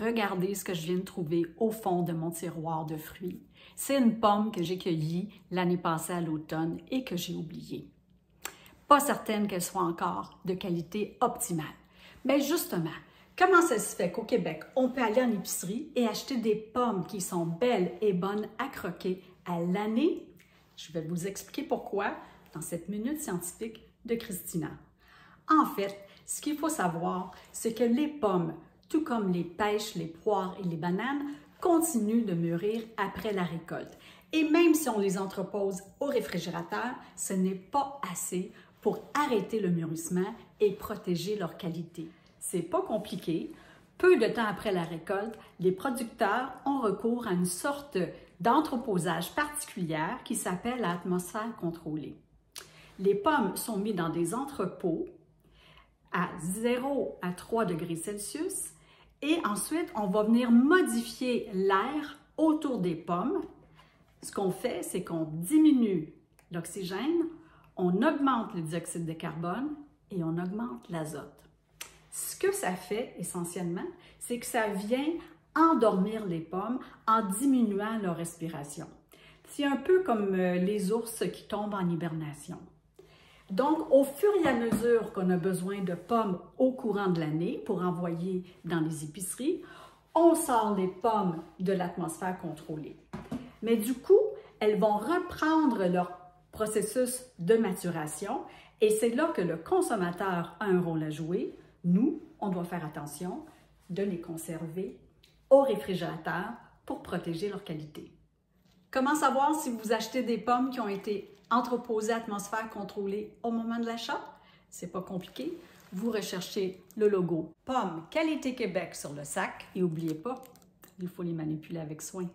Regardez ce que je viens de trouver au fond de mon tiroir de fruits. C'est une pomme que j'ai cueillie l'année passée à l'automne et que j'ai oubliée. Pas certaine qu'elle soit encore de qualité optimale. Mais justement, comment ça se fait qu'au Québec, on peut aller en épicerie et acheter des pommes qui sont belles et bonnes à croquer à l'année? Je vais vous expliquer pourquoi dans cette minute scientifique de Christina. En fait, ce qu'il faut savoir, c'est que les pommes, tout comme les pêches, les poires et les bananes, continuent de mûrir après la récolte. Et même si on les entrepose au réfrigérateur, ce n'est pas assez pour arrêter le mûrissement et protéger leur qualité. C'est pas compliqué. Peu de temps après la récolte, les producteurs ont recours à une sorte d'entreposage particulière qui s'appelle l'atmosphère contrôlée. Les pommes sont mises dans des entrepôts à 0 à 3 degrés Celsius et ensuite, on va venir modifier l'air autour des pommes. Ce qu'on fait, c'est qu'on diminue l'oxygène, on augmente le dioxyde de carbone et on augmente l'azote. Ce que ça fait essentiellement, c'est que ça vient endormir les pommes en diminuant leur respiration. C'est un peu comme les ours qui tombent en hibernation. Donc, au fur et à mesure qu'on a besoin de pommes au courant de l'année pour envoyer dans les épiceries, on sort les pommes de l'atmosphère contrôlée. Mais du coup, elles vont reprendre leur processus de maturation et c'est là que le consommateur a un rôle à jouer. Nous, on doit faire attention de les conserver au réfrigérateur pour protéger leur qualité. Comment savoir si vous achetez des pommes qui ont été entreposées à atmosphère contrôlée au moment de l'achat? C'est pas compliqué. Vous recherchez le logo Pommes Qualité Québec sur le sac et n'oubliez pas, il faut les manipuler avec soin.